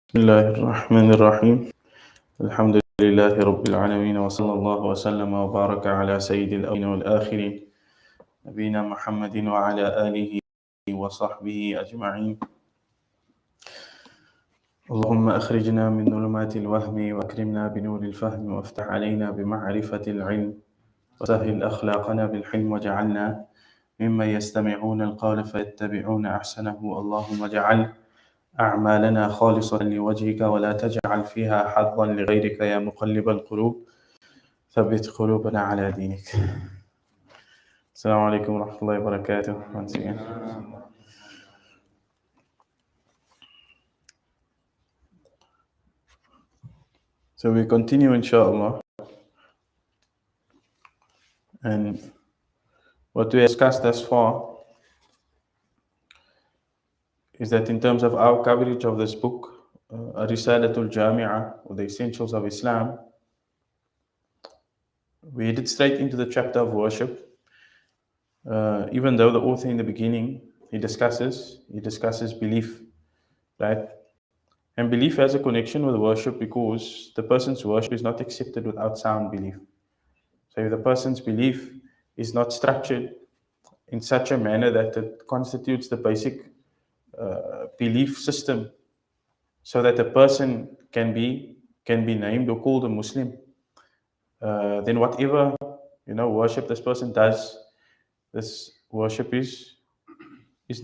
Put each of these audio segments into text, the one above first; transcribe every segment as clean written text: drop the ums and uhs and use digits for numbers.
بسم الله الرحمن الرحيم الحمد لله رب العالمين وصلى الله وسلم وبارك على سيد الأولين والآخرين نبينا محمد وعلى آله وصحبه أجمعين. اللهم أخرجنا من ظلمات الوهم وأكرمنا بنور الفهم وافتح علينا بمعرفة العلم وسهل أخلاقنا بالحلم واجعلنا ممن يستمعون القول فيتبعون أحسنه. اللهم اجعل أعمالنا خالصة لوجهك ولا تجعل فيها حظا لغيرك يا مقلب القلوب ثبت قلوبنا على دينك. السلام عليكم ورحمة الله وبركاته. Once again. So we continue inshallah, and what we discussed thus far is that in terms of our coverage of this book, Risalatul Jami'ah, or the Essentials of Islam, we headed straight into the chapter of worship. Even though the author in the beginning he discusses belief, right? And belief has a connection with worship because the person's worship is not accepted without sound belief. So if the person's belief is not structured in such a manner that it constitutes the basic belief system, so that a person can be named or called a Muslim, then whatever worship this person does, this worship is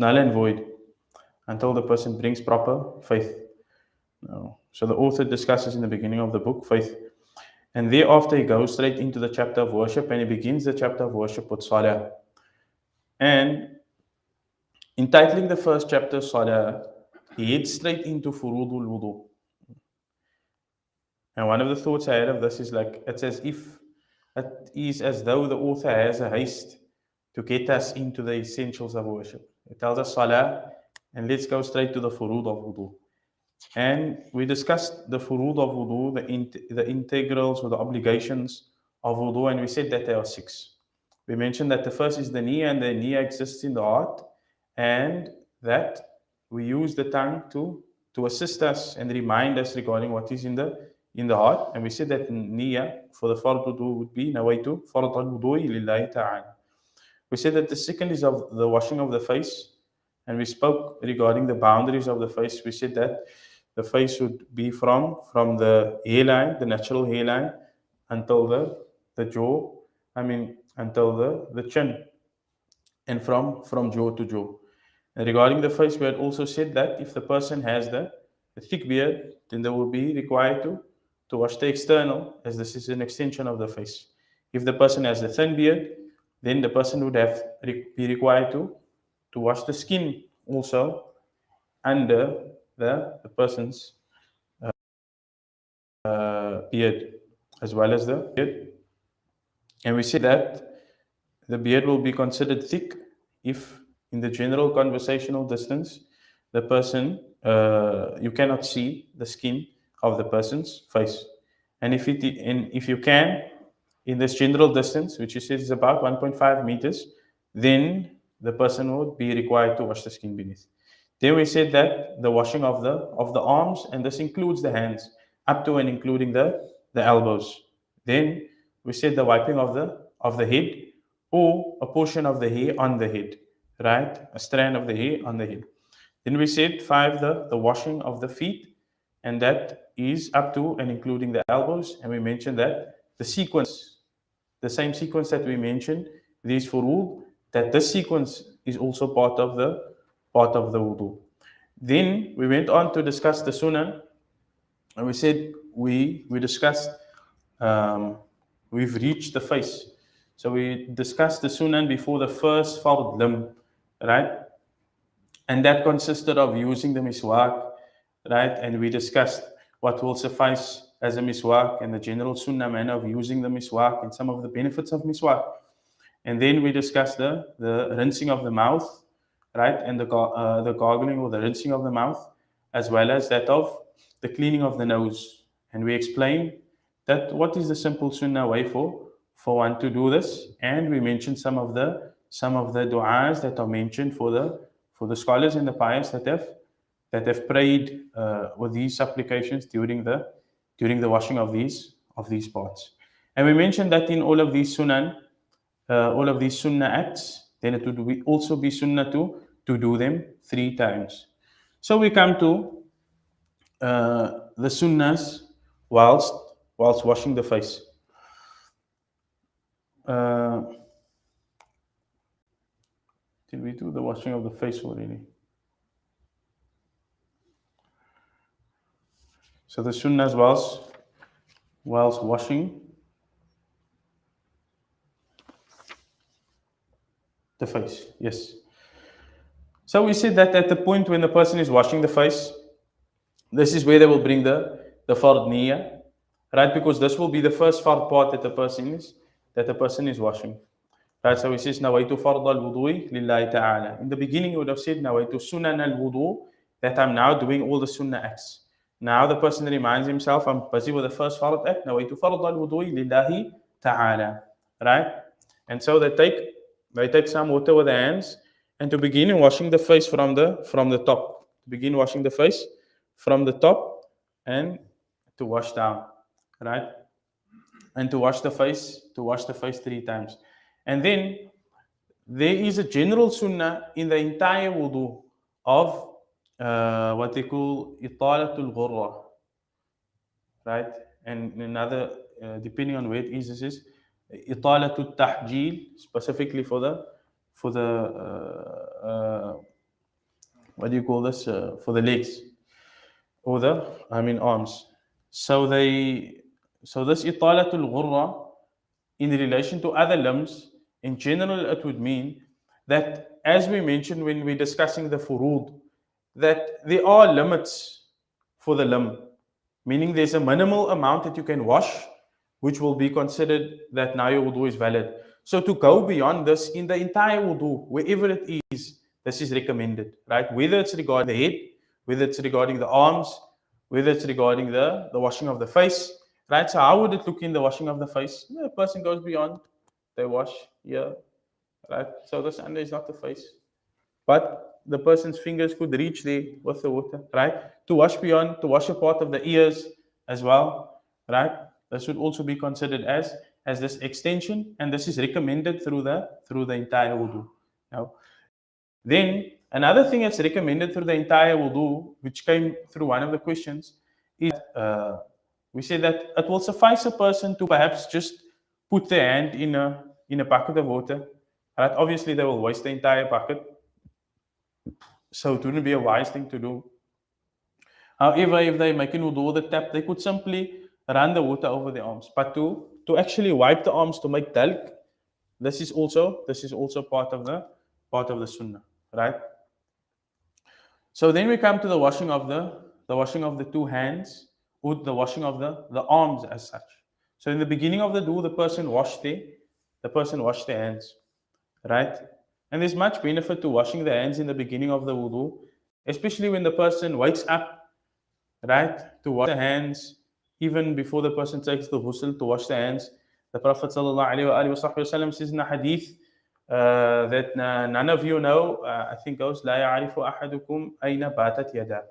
null and void until the person brings proper faith. So the author discusses in the beginning of the book faith, and thereafter he goes straight into the chapter of worship, and he begins the chapter of worship with salah. And entitling the first chapter salah, he heads straight into furudul wudu. And one of the thoughts I had of this is it's as though the author has a haste to get us into the essentials of worship. It tells us salah, and let's go straight to the furud of wudu. And we discussed the furud of wudu, the integrals or the obligations of wudu, and we said that there are 6. We mentioned that the first is the niyyah, and the niyyah exists in the heart, and that we use the tongue to assist us and remind us regarding what is in the heart. And we said that niyyah for the fard wudu would be nawaitu fard al-wudu'i lillahi ta'ala. We said that the second is of the washing of the face, and we spoke regarding the boundaries of the face. We said that the face would be from the hairline, the natural hairline, until the jaw, until the chin, and from jaw to jaw. And regarding the face, we had also said that if the person has the thick beard, then they will be required to wash the external, as this is an extension of the face. If the person has the thin beard, then the person would be required to wash the skin also under the person's beard, as well as the beard. And we said that the beard will be considered thick if in the general conversational distance the person you cannot see the skin of the person's face. And if you can, in this general distance, which you said is about 1.5 meters, then the person would be required to wash the skin beneath. Then we said that the washing of the arms, and this includes the hands, up to and including the elbows. Then we said the wiping of the head, or a portion of the hair on the head, right? A strand of the hair on the head. Then we said 5, the washing of the feet, and that is up to and including the elbows. And we mentioned that the same sequence that we mentioned, these furud, that this sequence is also part of the wudu. Then we went on to discuss the sunnah, and we said we discussed we've reached the face. So we discussed the sunnah before the first fard limb, right? And that consisted of using the miswak, right? And we discussed what will suffice as a miswak and the general sunnah manner of using the miswak and some of the benefits of miswak. And then we discussed the rinsing of the mouth, right? And the gargling or the rinsing of the mouth, as well as that of the cleaning of the nose. And we explained that what is the simple sunnah way for one to do this. And we mentioned some of the du'as that are mentioned for the scholars and the pious that that have prayed with these supplications during the washing of these parts. And we mentioned that in all of these sunan, all of these sunnah acts, then it would also be sunnah to do them 3 times. So we come to the sunnahs whilst washing the face. Did we do the washing of the face already? So the sunnahs whilst washing the face. Yes. So we said that at the point when the person is washing the face, this is where they will bring the fard niyyah, right? Because this will be the first fard part that the person is washing. Right, so he says, Nawaitu fard al-wudu'i lillahi ta'ala. In the beginning, he would have said, Nawaitu sunan al-wudu', that I'm now doing all the sunnah acts. Now the person reminds himself, I'm busy with the first fard act, Nawaitu fard al-wudu'i lillahi ta'ala. Right? And so they take some water with their hands and to begin washing the face from the top. Begin washing the face from the top and to wash down. Right? And to wash the face 3 times. And then there is a general sunnah in the entire wudu of what they call italatul ghurra, right? And another, depending on where it is, this is italatul tahjil, specifically for the what do you call this? For the legs or arms. So this italatul ghurra, in relation to other limbs, in general, it would mean that, as we mentioned when we're discussing the furud, that there are limits for the limb, meaning there's a minimal amount that you can wash, which will be considered that now your wudu is valid. So to go beyond this in the entire wudu, wherever it is, this is recommended, right? Whether it's regarding the head, whether it's regarding the arms, whether it's regarding the washing of the face, right? So how would it look in the washing of the face? The person goes beyond, they wash here, right? So this under is not the face, but the person's fingers could reach there with the water, right? To wash beyond, to wash a part of the ears as well, right? This would also be considered as this extension, and this is recommended through the entire wudu. Now, then another thing that's recommended through the entire wudu, which came through one of the questions, is we say that it will suffice a person to perhaps just put their hand in a bucket of water. Right? Obviously, they will waste the entire bucket, so it wouldn't be a wise thing to do. However, if they make wudu with the tap, they could simply run the water over the arms. But to actually wipe the arms to make dalk, this is also part of the sunnah, right? So then we come to the washing of the 2 hands, or the washing of the arms as such. So in the beginning of the wudu, the person washed their hands, right? And there's much benefit to washing the hands in the beginning of the wudu, especially when the person wakes up, right? To wash the hands, even before the person takes the ghusl, to wash the hands. The Prophet ﷺ says in a hadith that none of you know, I think goes, لا يعرف أحدكم أين باتت يده.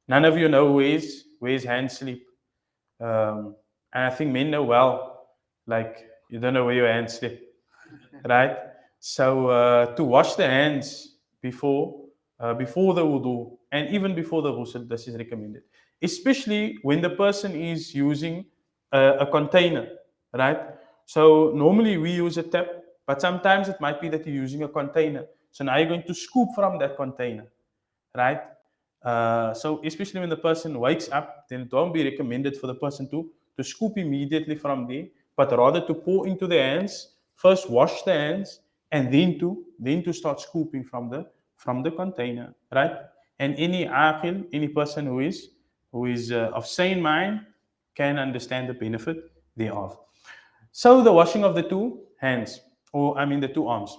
None of you know where his hands sleep. And I think men know well, like you don't know where your hands sleep, right? So to wash the hands before the wudu and even before the ghusl, this is recommended. Especially when the person is using a container, right? So normally we use a tap, but sometimes it might be that you're using a container. So now you're going to scoop from that container, right? So especially when the person wakes up, then it won't be recommended for the person to scoop immediately from there, but rather to pour into the hands, first wash the hands, and then to start scooping from the container, right? And any aqil, any person who is of sane mind, can understand the benefit thereof. So the washing of the 2 hands, the 2 arms.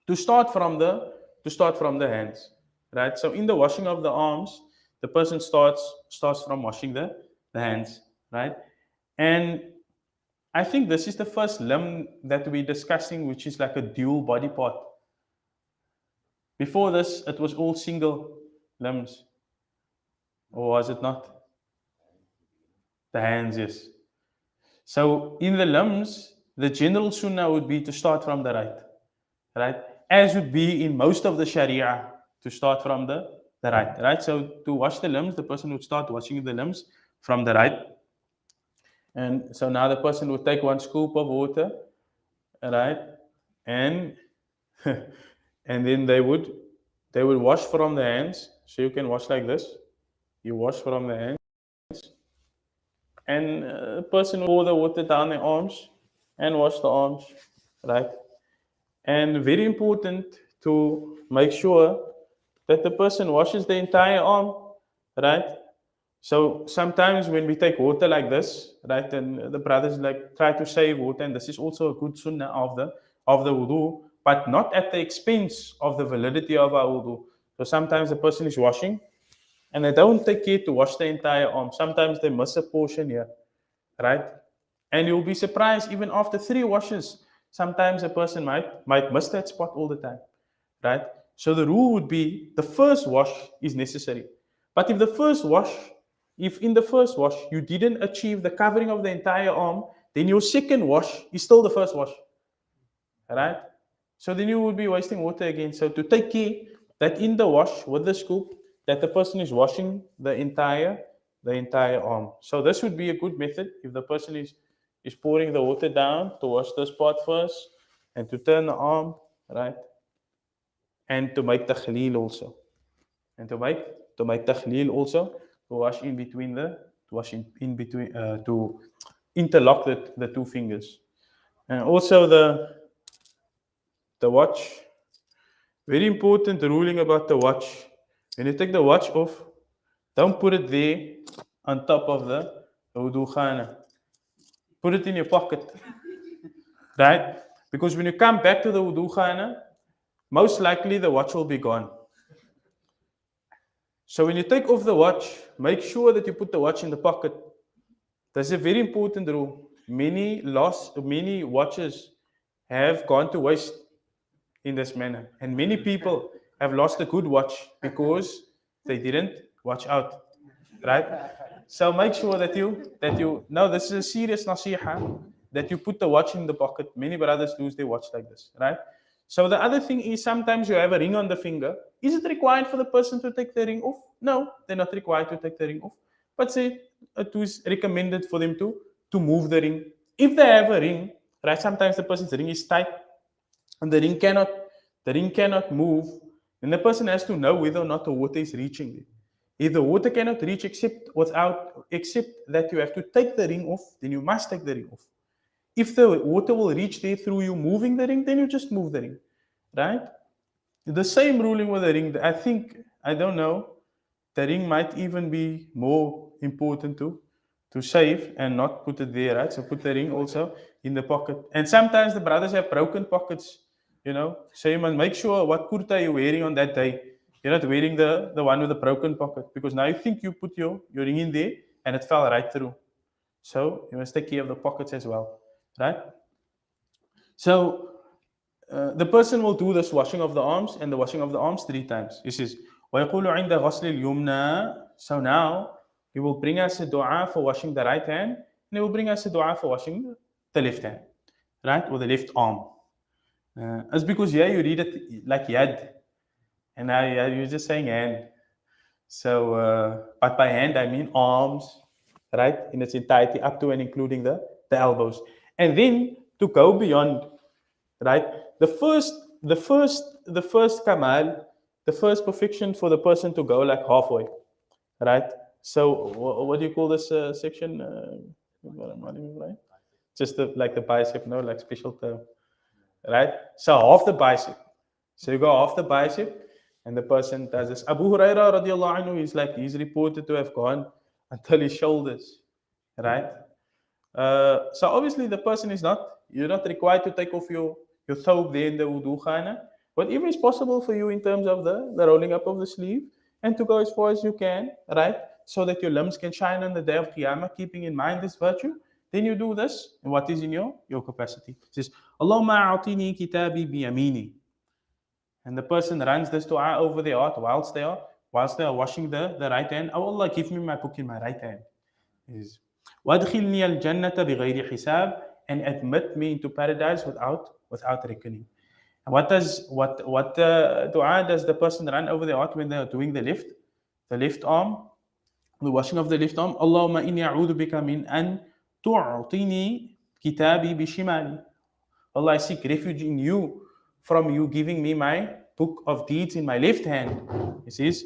To start from the hands, right? So in the washing of the arms, the person starts from washing the hands, right? And I think this is the first limb that we're discussing, which is like a dual body part. Before this, it was all single limbs, Or was it not? The hands, yes. So in the limbs, the general sunnah would be to start from the right. Right? As would be in most of the Sharia, to start from the right. Right? So to wash the limbs, the person would start washing the limbs from the right. And so now the person would take one scoop of water, right? And and then they would wash from the hands. So you can wash like this. You wash from the hands, and the person will pour the water down their arms and wash the arms, right? And very important to make sure that the person washes the entire arm, right? So sometimes when we take water like this, right, and the brothers like try to save water, and this is also a good sunnah of the wudu, but not at the expense of the validity of our wudu. So sometimes the person is washing and they don't take care to wash the entire arm. Sometimes they miss a portion here, right? And you'll be surprised even after 3 washes, sometimes a person might miss that spot all the time, right? So the rule would be the first wash is necessary. But if in the first wash you didn't achieve the covering of the entire arm, then your second wash is still the first wash, right? So then you would be wasting water again. So to take care that in the wash with the scoop, that the person is washing the entire arm. So this would be a good method if the person is pouring the water down to wash the spot first and to turn the arm, right? And to make takhleel also. And to make takhleel also, to wash in between in between to interlock the 2 fingers. And also the watch. Very important ruling about the watch. When you take the watch off, don't put it there on top of the wudu khana. Put it in your pocket, right? Because when you come back to the wudu khana, most likely the watch will be gone. So when you take off the watch, make sure that you put the watch in the pocket. That's a very important rule. Many watches have gone to waste in this manner, and many people have lost a good watch because they didn't watch out, right? So make sure that you know this is a serious nasiha, that you put the watch in the pocket. Many brothers lose their watch like this, right? So the other thing is sometimes you have a ring on the finger. Is it required for the person to take the ring off? No, they're not required to take the ring off. But say it was recommended for them to move the ring. If they have a ring, right? Sometimes the person's ring is tight and the ring cannot move, then the person has to know whether or not the water is reaching there. If the water cannot reach except that you have to take the ring off, then you must take the ring off. If the water will reach there through you moving the ring, then you just move the ring, right? The same ruling with the ring. I don't know, the ring might even be more important to save and not put it there, right? So put the ring also in the pocket. And sometimes the brothers have broken pockets, So you must make sure what kurta you're wearing on that day. You're not wearing the one with the broken pocket, because now you think you put your ring in there and it fell right through. So you must take care of the pockets as well, right? So the person will do this washing of the arms and the washing of the arms 3 times. He says, وَيَقُولُ عِنْدَ غَسْلِ الْيُمْنَى. So now he will bring us a dua for washing the right hand, and he will bring us a dua for washing the left hand, right? Or the left arm. It's because here you read it like yad, and now you're just saying hand. So, but by hand I mean arms, right? In its entirety, up to and including the elbows. And then to go beyond, right? The first kamal, the first perfection for the person to go like halfway, right? So what do you call this section? Right? Just like the bicep, no, like special term, right? So half the bicep. So you go half the bicep, and the person does this. Abu Huraira radiallahu anhu he's reported to have gone until his shoulders, right? So obviously the person you're not required to take off your thawb there in the wudu khana. Whatever is possible for you in terms of the rolling up of the sleeve, and to go as far as you can, right? So that your limbs can shine on the day of Qiyamah, keeping in mind this virtue. Then you do this, and what is in your capacity. It says, Allahumma a'atini kitabi biyamini. And the person runs this dua over their heart whilst they are whilst they are washing the right hand, oh Allah, give me my book in my right hand. Is وَأَدْخِلْنِيَ الْجَنَّةَ بِغَيْرِ حِسَابٍ, and admit me into paradise without reckoning. And what dua does the person run over their heart when they are doing the left arm, the washing of the left arm? Allahumma inni a'udhu bika min an tu'tini kitabi bishimali. Allah, I seek refuge in you from you giving me my book of deeds in my left hand. He says,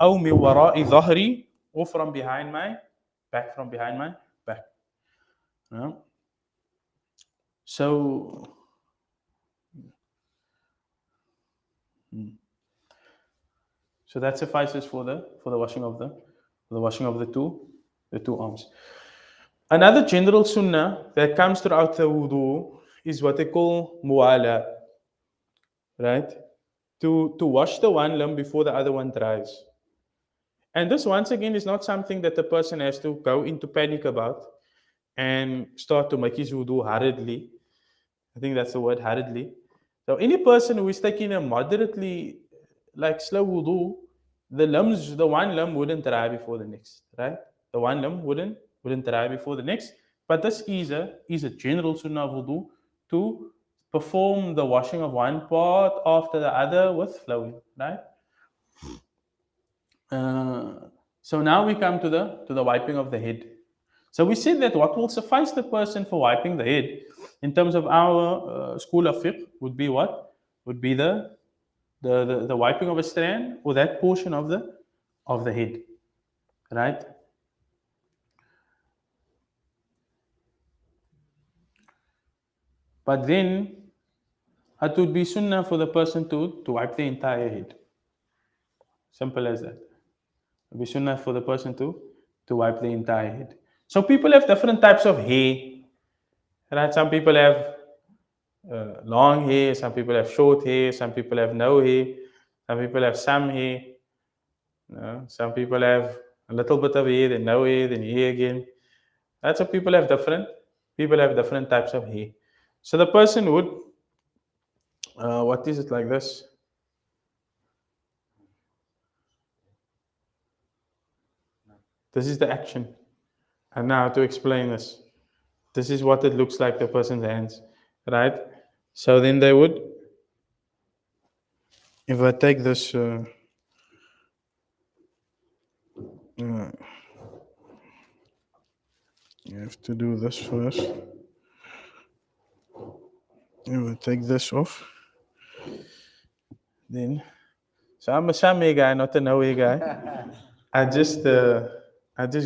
أو من وراء ظهري, or from behind my back, from behind my back. Yeah. So that suffices for the washing of the two arms. Another general sunnah that comes throughout the wudu is what they call mu'ala, right? To wash the one limb before the other one dries. And this, once again, is not something that the person has to go into panic about and start to make his wudu hurriedly. I think that's the word, hurriedly. So any person who is taking a moderately slow wudu, the one limb wouldn't dry before the next, right? The one limb wouldn't dry before the next. But this is a general sunnah of wudu, to perform the washing of one part after the other with flowing, right? So now we come to the wiping of the head. So we said that what will suffice the person for wiping the head, in terms of our school of fiqh, would be what? Would be the wiping of a strand, or that portion of the head, right? But then it would be sunnah for the person to wipe the entire head. Simple as that. It would be sunnah for the person to wipe the entire head. So people have different types of hair, right? Some people have long hair, some people have short hair, some people have no hair, some people have some hair. Some people have a little bit of hair, then no hair, then hair again. That's what people have different types of hair. So the person would, what is it like this? This is the action. And now to explain this. This is what it looks like, the person's hands, right? So then they would, if I take this, you have to do this first. If I take this off, then, so I'm a Shami guy, not a Nawi guy. I just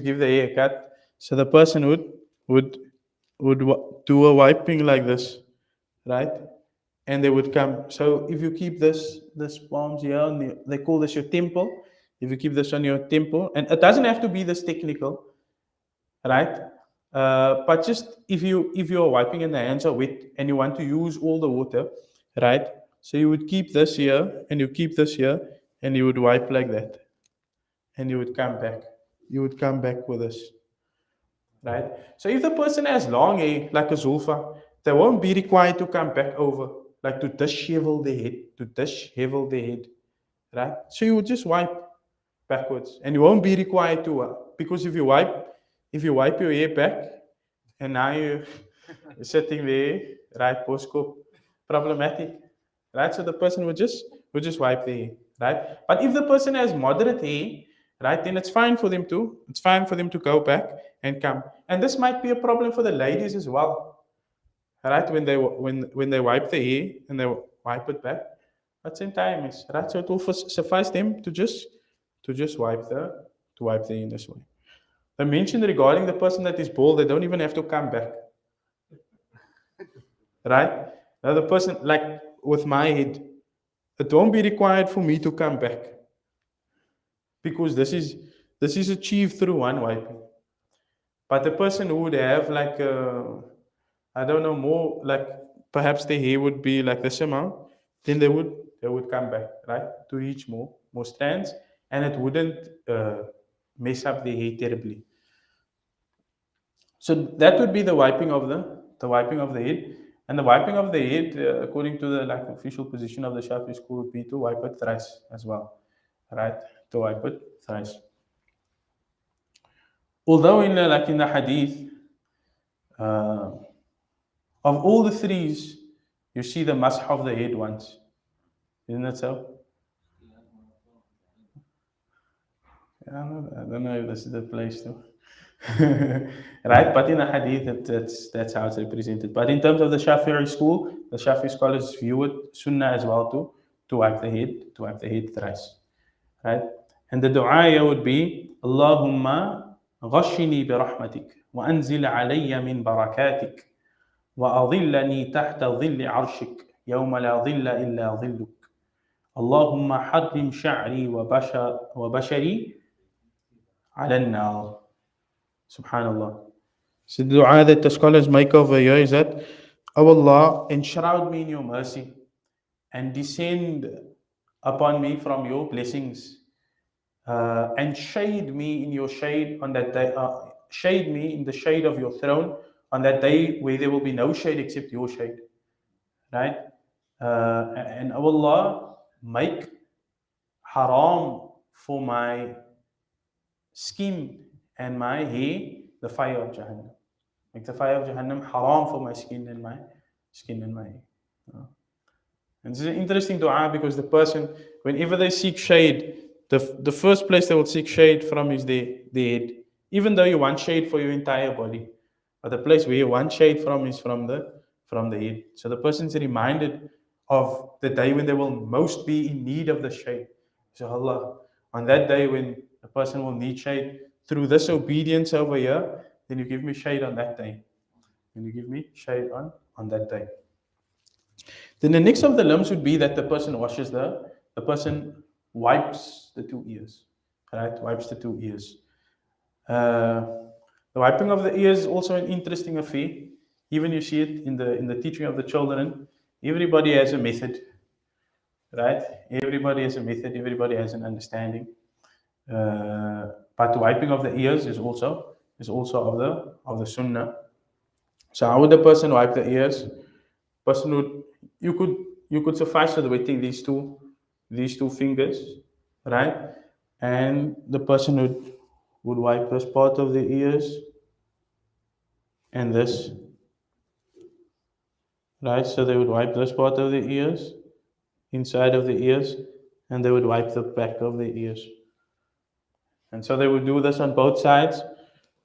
give the haircut. So the person would do a wiping like this, right? And they would come. So if you keep this palms here, they call this your temple. If you keep this on your temple, and it doesn't have to be this technical, right? But just if you're wiping and the hands are wet and you want to use all the water, right? So you would keep this here and you keep this here and you would wipe like that, and you would come back. You would come back with this, right? So if the person has long hair, like a Zulfa, they won't be required to come back over, like to dishevel the head, right? So you would just wipe backwards, and you won't be required to, because if you wipe your hair back, and now you're sitting there, right, postcode, problematic, right? So the person would just wipe their hair, right? But if the person has moderate hair, right, then it's fine for them to go back and come. And this might be a problem for the ladies as well, right? When they wipe the hair and they wipe it back, at the same time, right? So it will suffice them to just wipe the hair in this way. I mentioned regarding the person that is bald, they don't even have to come back, right? Now the person, like with my head, it won't be required for me to come back, because this is achieved through one wiping. But the person who would have I don't know, more, like perhaps the hair would be like this amount, then they would come back, right, to reach more strands, and it wouldn't mess up the hair terribly. So that would be the wiping of the head. And the wiping of the head, according to the official position of the Shafi school, would be to wipe it thrice as well, right? wipe it thrice. Although in the hadith, uh, of all the threes, you see the masah of the head once. Isn't that so? I don't know if this is the place to. Right, but in a hadith, that's how it's represented. But in terms of the Shafi'i school, the Shafi'i scholars view it sunnah as well to wipe the head thrice. Right, and the du'a here would be Allahumma ghashini bi rahmatik wa anzil alayya min barakatik wa adhillani tahta dhilli arshik yawma la dhilla illa dhilluk. Allahumma harrim sha'ri wa bashari ala an-nar. Subhanallah. So the dua that the scholars make over here is that, O Allah, enshroud me in your mercy and descend upon me from your blessings, and shade me in your shade on that day. Shade me in the shade of your throne on that day where there will be no shade except your shade. Right? And O Allah, make haram for my skin and my hair the fire of Jahannam. Make the fire of Jahannam haram for my skin and my hair. And this is an interesting dua because the person, whenever they seek shade, the first place they will seek shade from is their head. Even though you want shade for your entire body. But the place where you want shade from is from the head. So the person is reminded of the day when they will most be in need of the shade. So Allah, on that day when a person will need shade, through this obedience over here, then you give me shade on that day. And you give me shade on that day. Then the next of the limbs would be that the person washes the person wipes the two ears. Right? Wipes the two ears. The wiping of the ears is also an interesting affair. Even you see it in the teaching of the children. Everybody has a method. Right? Everybody has a method, everybody has an understanding. But the wiping of the ears is also of the sunnah. So how would the person wipe the ears? Person would you could suffice with wetting these two fingers, right? And the person would wipe this part of the ears and this, right? So they would wipe this part of the ears, inside of the ears, and they would wipe the back of the ears. And so they would do this on both sides,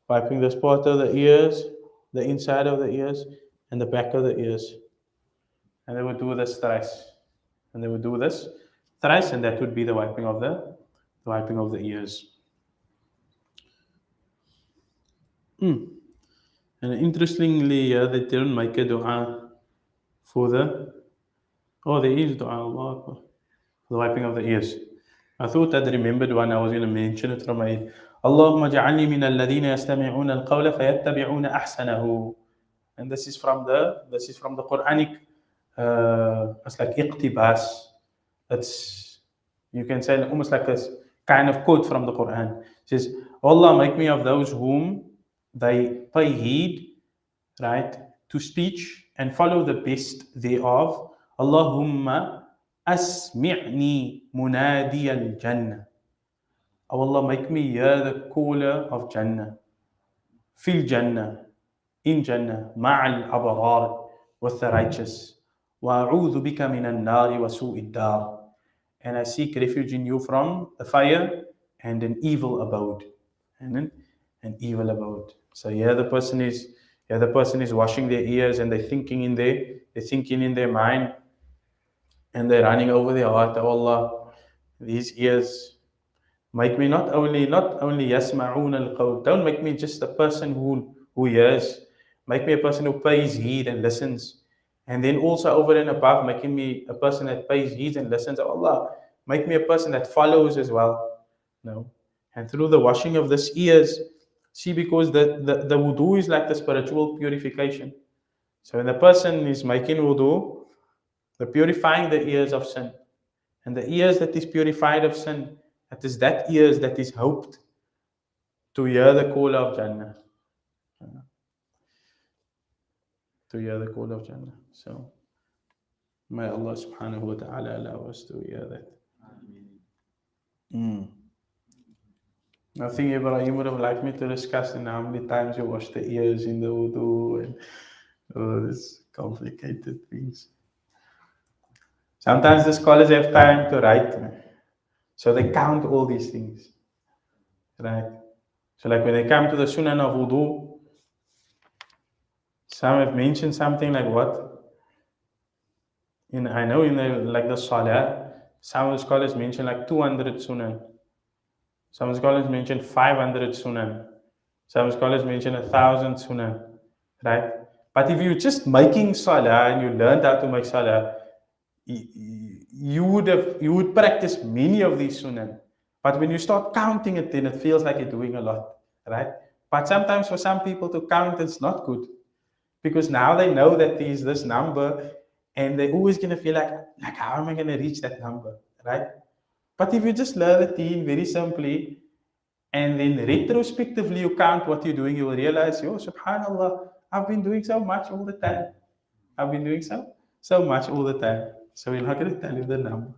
wiping this part of the ears, the inside of the ears, and the back of the ears. And they would do this thrice. And they would do this thrice, and that would be the wiping of the ears. And interestingly, they didn't make a dua for there is dua, Allah Akbar, for the wiping of the ears. I thought I'd remembered one, I was going to mention it from my head. Allahumma ja'alni min alladhina yastami'una al-qawla fayattabi'una ahsanahu. And this is from the Quranic, it's like iqtibas. It's, you can say almost like a kind of quote from the Quran. It says, Allah, make me of those whom they pay heed, right, to speech and follow the best thereof. Allahumma asmi'ni munadi al-jannah. Oh Allah, make me hear the caller of Jannah. Fil Jannah, in Jannah, ma'al abrar, with the righteous. وَأَعُوذُ بِكَ مِنَ النَّارِ وَسُوءِ الدَّارِ. And I seek refuge in you from the fire and an evil abode. And an evil abode. So the person is washing their ears and they're thinking in their mind and they're running over their heart. Oh Allah, these ears make me not only yasma'un al-qawl. Don't make me just a person who hears. Make me a person who pays heed and listens. And then also over and above, making me a person that pays heed and listens. Oh Allah, make me a person that follows as well. No. And through the washing of these ears, see, because the wudu is like the spiritual purification. So when the person is making wudu, they're purifying the ears of sin. And the ears that is purified of sin, that is that ears that is hoped to hear the call of Jannah. To hear the call of Jannah. So may Allah subhanahu wa ta'ala allow us to hear that. I think Ibrahim would have liked me to discuss in how many times you wash the ears in the wudu and all these complicated things. Sometimes the scholars have time to write, so they count all these things, right? So, like when they come to the sunan of wudu, some have mentioned something like what? I know in the salah, some of the scholars mention like 200 sunan. Some scholars mention 500 sunan. Some scholars mention 1,000 sunan, right? But if you're just making salah and you learned how to make salah, you would practice many of these sunan. But when you start counting it, then it feels like you're doing a lot, right? But sometimes for some people to count it's not good because now they know that there's this number, and they're always gonna feel like how am I gonna reach that number, right? But if you just learn the deen very simply, and then retrospectively you count what you're doing, you will realize, oh, subhanallah, I've been doing so much all the time. I've been doing so much all the time. So we're not going to tell you the number.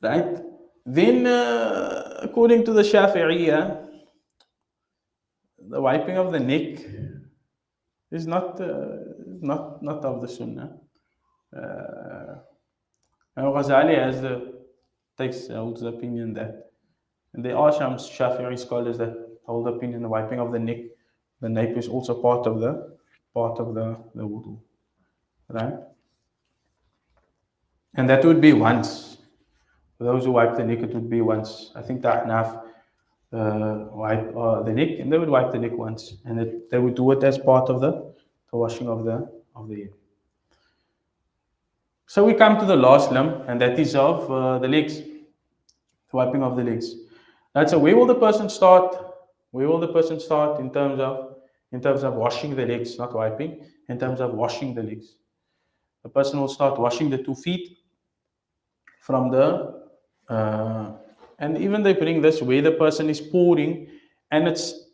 Right? Then, according to the Shafi'iyah, the wiping of the neck is not of the Sunnah. Ghazali holds the opinion that, and there are some Shafi'i scholars that hold the opinion the wiping of the neck, the nape is also part of the wudu, right? And that would be once. For those who wipe the neck, it would be once. I think the Ahnaf wipe the neck, and they would wipe the neck once, and they would do it as part of the washing of the head. So we come to the last limb, and that is of the legs, the wiping of the legs. Right. So where will the person start? Where will the person start in terms of washing the legs, not wiping? In terms of washing the legs, the person will start washing the 2 feet from the, and even they bring this where the person is pouring, and it's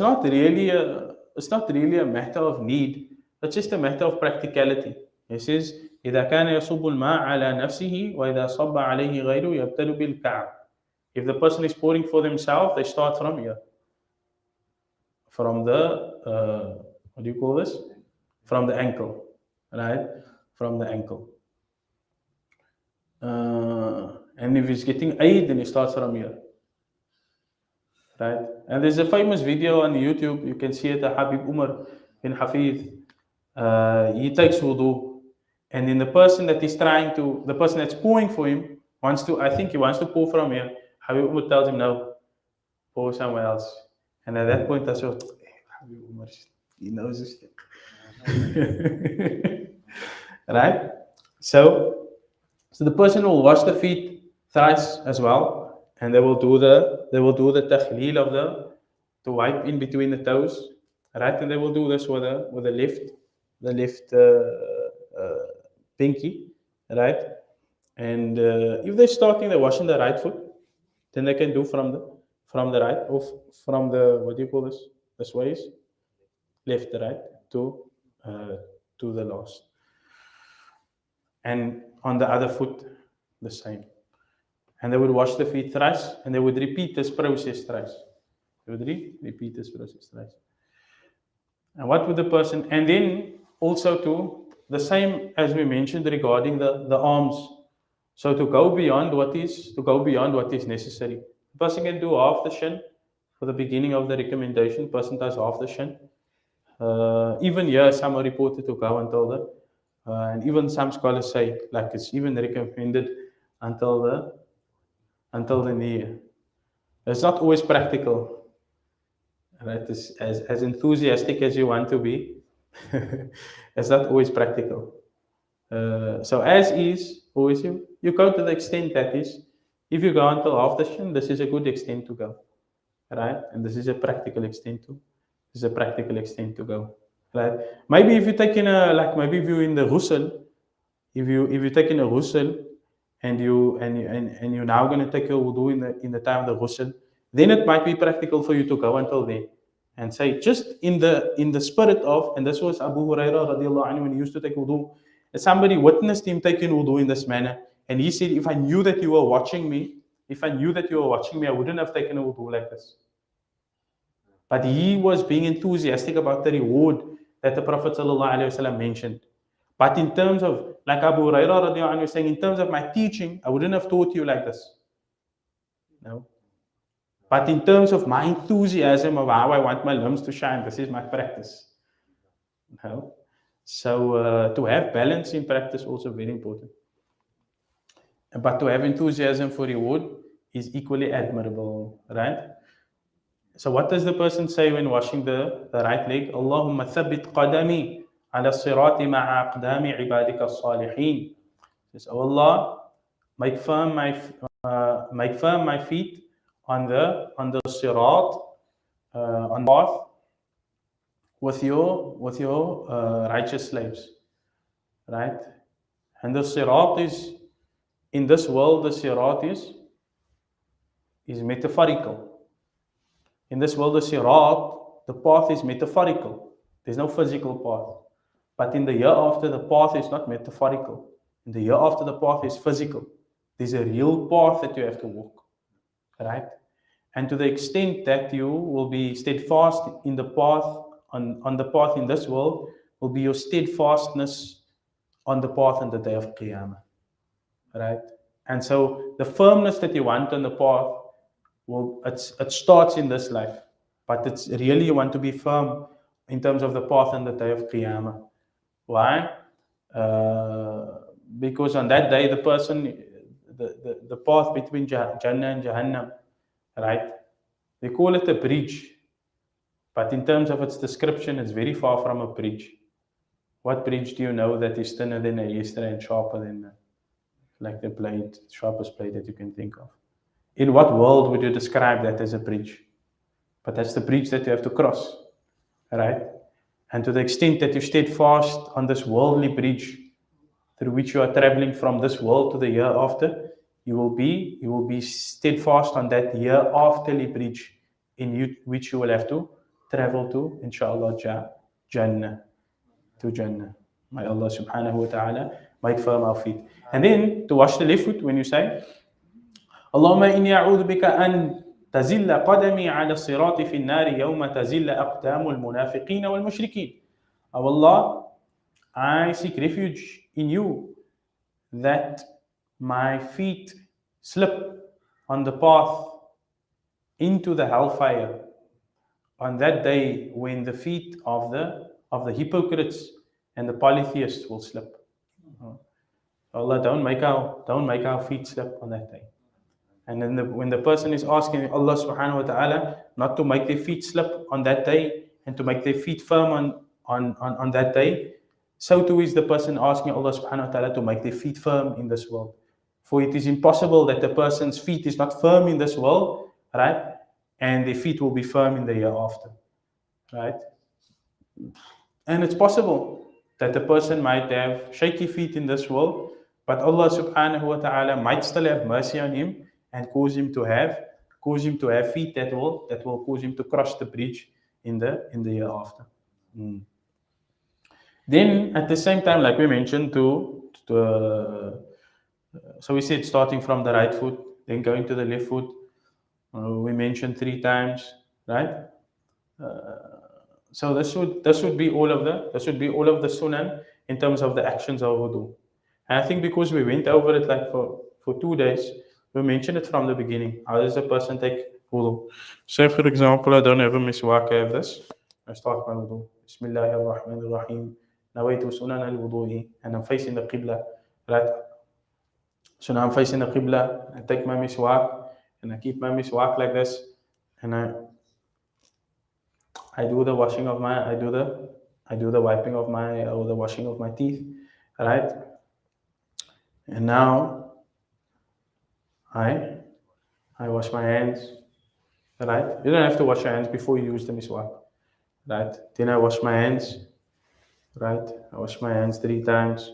not really a matter of need. It's just a matter of practicality. He says, إذا كان يصب الماء على نفسه وإذا صب عليه غيره يبتدئ بالكعب. If the person is pouring for themselves, they start from here, from the what do you call this? From the ankle, right? From the ankle. And if he's getting aid, then he starts from here, right? And there's a famous video on YouTube. You can see it. Habib Umar bin Hafiz. He takes wudu, and then the person that's pouring for him I think he wants to pour from here. Habib Umar tells him, no, pour somewhere else. And at that point, I thought, Habib Umar, he knows this shit. Right? So the person will wash the feet thrice as well, and they will do the takhleel of the wipe in between the toes, right? And they will do this with the left pinky, right? And if they're washing the right foot, then they can do from the right, or from the, what do you call this ways, left to right, to the last. And on the other foot, the same. And they would wash the feet thrice, and they would repeat this process thrice. They would repeat this process thrice. And what would the person, and then also to the same as we mentioned regarding the arms. So to go beyond what is necessary. The person can do half the shin for the beginning of the recommendation. Person does half the shin. Even here, some are reported to go until and even some scholars say like it's even recommended until the knee. It's not always practical, right? As enthusiastic as you want to be, it's not always practical. So as is, always you go to the extent that is. If you go until half the shin, this is a good extent to go, right? And this is a practical extent to go, right? Maybe if you take in maybe if you're in the ghusl, if you take in a ghusl, and you're now going to take your wudu in the time of the ghusl, then it might be practical for you to go until there and say, just in the spirit of, and this was Abu Hurairah radiallahu anhu when he used to take wudu, Somebody witnessed him taking wudu in this manner, and he said, if I knew that you were watching me, I wouldn't have taken a wudu like this. But he was being enthusiastic about the reward that the Prophet ﷺ mentioned. But in terms of, like Abu Hurairah radiallahu anhu was saying, in terms of my teaching, I wouldn't have taught you like this. No. But in terms of my enthusiasm of how I want my limbs to shine, this is my practice. No. So to have balance in practice also very important. But to have enthusiasm for reward is equally admirable, right? So what does the person say when washing the right leg? Allahumma thabbit qadami ala sirati ma'a aqdami ibadika as-salihin. Says, oh Allah, make firm my feet on the sirat, on the path with your righteous slaves, right? And the sirat is, in this world, the sirat is metaphorical. In this world, the sirat, the path is metaphorical. There's no physical path. But in the hereafter, the path is not metaphorical. In the hereafter, the path is physical. There's a real path that you have to walk, right? And to the extent that you will be steadfast in the path, on the path in this world, will be your steadfastness on the path on the day of Qiyamah, right? And so the firmness that you want on the path, it starts in this life, but it's really you want to be firm in terms of the path on the day of Qiyamah. Why? Because on that day, the person, the path between Jannah and Jahannam, right? They call it a bridge, but in terms of its description, it's very far from a bridge. What bridge do you know that is thinner than a yesterday and sharper than like the blade, sharpest blade that you can think of? In what world would you describe that as a bridge? But that's the bridge that you have to cross, right? And to the extent that you steadfast on this worldly bridge through which you are traveling from this world to the hereafter, you will be steadfast on that hereafterly bridge which you will have to travel to, inshallah, Jannah, to Jannah. May Allah subhanahu wa ta'ala make firm our feet. And then to wash the left foot, when you say, Allahumma inni a'udhu bika an tazilla qadami ala sirati fi nari yawma tazilla aqdamu al-munafiqeen wal-mushrikeen. O Allah, I seek refuge in you that my feet slip on the path into the hellfire on that day when the feet of the hypocrites and the polytheists will slip. Allah, don't make our feet slip on that day. And then when the person is asking Allah subhanahu wa ta'ala not to make their feet slip on that day and to make their feet firm on that day, so too is the person asking Allah subhanahu wa ta'ala to make their feet firm in this world. For it is impossible that the person's feet is not firm in this world, right? And their feet will be firm in the hereafter, right? And it's possible that the person might have shaky feet in this world, but Allah subhanahu wa ta'ala might still have mercy on him and cause him to have feet that will cause him to cross the bridge in the hereafter. Then at the same time, like we mentioned, so we said starting from the right foot, then going to the left foot. We mentioned 3 times, right? So this should be all of the sunan in terms of the actions of wudu. And I think because we went over it like for 2 days, we mentioned it from the beginning. How does a person take wudu? Say for example, I don't have a miswak, I have this. I start my wudu. Bismillahirrahmanirrahim. Nawaitu sunan al-wudu'i. And I'm facing the qibla, right? So now I'm facing the qibla. I take my miswak and I keep my miswak like this, and I do the washing of my, I do the wiping of my, or the washing of my teeth, right? And now I wash my hands, right? You don't have to wash your hands before you use the miswak, right? Then I wash my hands, right? I wash my hands 3 times.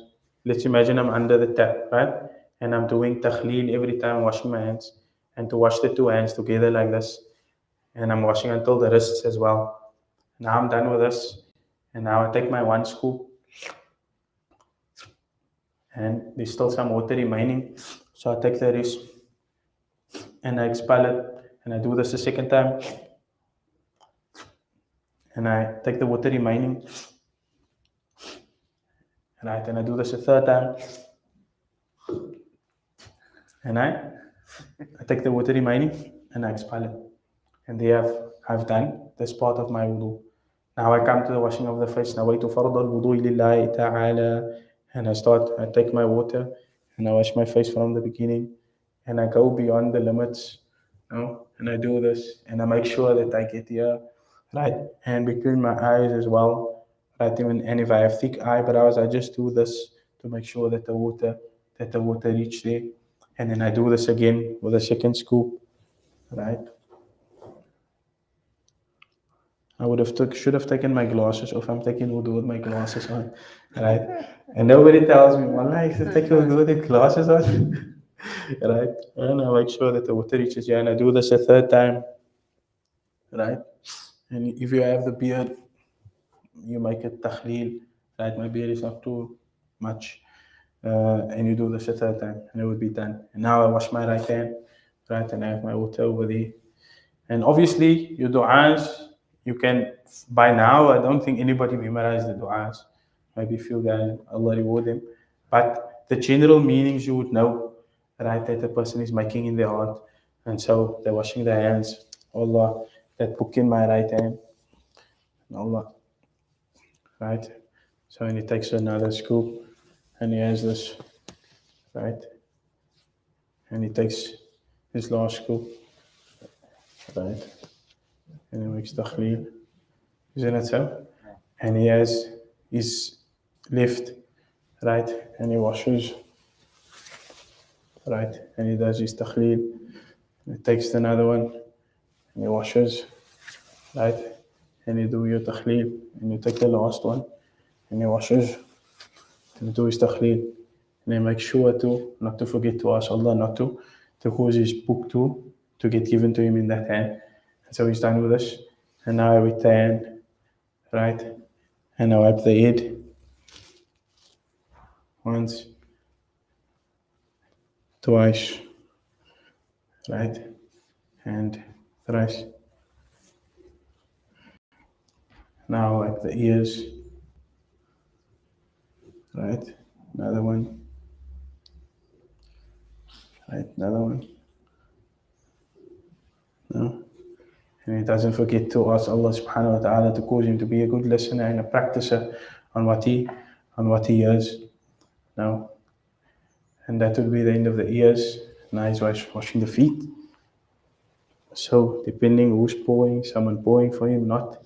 Let's imagine I'm under the tap, right? And I'm doing takhleel every time washing my hands. And to wash the 2 hands together like this. And I'm washing until the wrists as well. Now I'm done with this. And now I take my 1 scoop. and there's still some water remaining. So I take the rest and I expel it, and I do this the second time, and I take the water remaining, right, and I do this a third time, and I take the water remaining and I expel it. And there I've done this part of my wudu. Now I come to the washing of the face. نويت فرض الوضوء لله تعالى, and I take my water and I wash my face from the beginning, and I go beyond the limits, and I do this, and I make sure that I get here, right, and between my eyes as well, right, and if I have thick eyebrows, I just do this to make sure that the water reach there, and then I do this again with a second scoop, right. Should have taken my glasses off. I'm taking wudu with my glasses on, right? And nobody tells me, "Wallah, you should take wudu with the glasses on," right? And I make sure that the water reaches here, and I do this a third time, right? And if you have the beard, you make it takhleel, right? My beard is not too much, and you do this a third time, and it would be done. And now I wash my right hand, right, and I have my water over there. And obviously, your du'as, you can, by now, I don't think anybody memorized the du'as. Maybe a few guys, Allah reward them. But the general meanings you would know, right, that the person is making in their heart. And so they're washing their hands. Allah, that book in my right hand. Allah, right? So and he takes another scoop and he has this, right? And he takes his last scoop, right? And he makes takhleel. Isn't it so? And he has his left, right? And he washes, right? And he does his takhleel. He takes another one and he washes, right? And you do your takhleel. And you take the last one and he washes and you do his takhleel. And he makes sure not to forget to ask Allah not to cause his book to get given to him in that hand. And so he's done with this. And now I wipe the hand, right? And I wipe the head once, twice, right? And thrice. Now wipe the ears, right? Another one, right? Another one. No? And he doesn't forget to ask Allah subhanahu wa ta'ala to cause him to be a good listener and a practicer on what he hears. No? And that would be the end of the ears. Now he's washing the feet. So depending who's pouring, someone pouring for him, not,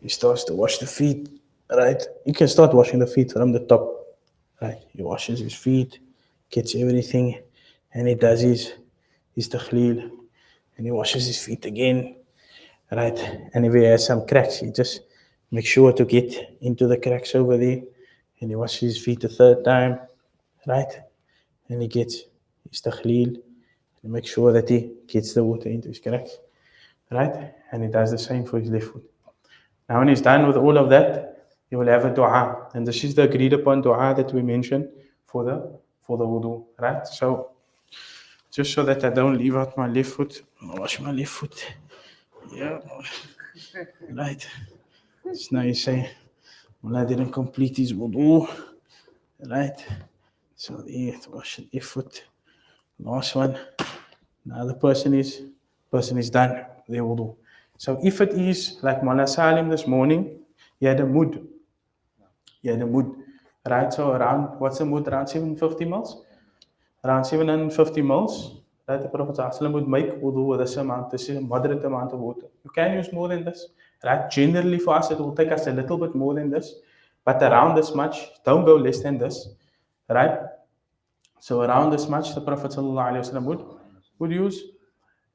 he starts to wash the feet, right? You can start washing the feet from the top, right? He washes his feet, gets everything, and he does his takhleel, and he washes his feet again, right? And if he has some cracks, he just makes sure to get into the cracks over there, and he washes his feet a third time, right? And he gets his takhleel, and make sure that he gets the water into his cracks, right? And he does the same for his left foot. Now when he's done with all of that, he will have a dua. And this is the agreed upon dua that we mentioned for the wudu, right? So just so that I don't leave out my left foot, I'll wash my left foot. Yeah. Right. So now you say, well, I didn't complete his wudu. Right. So there, to wash the left foot. Last one. Now the person is done with their wudu. So if it is like Mawlana Salim this morning, he had a mud. Right? So around, what's the mud? Around 750 mils? Around 750 mils. Right? The Prophet ﷺ would make wudu with this amount. This is a moderate amount of water. You can use more than this. Right? Generally for us, it will take us a little bit more than this. But around this much, don't go less than this. Right? So around this much, the Prophet ﷺ would use.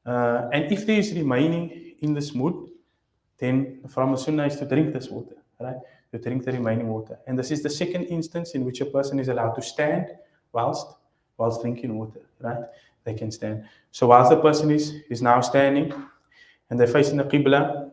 And if there is remaining in this mud, then from the sunnah is to drink this water, right? To drink the remaining water. And this is the second instance in which a person is allowed to stand whilst drinking water, right? They can stand. So whilst the person is now standing and they're facing the Qibla,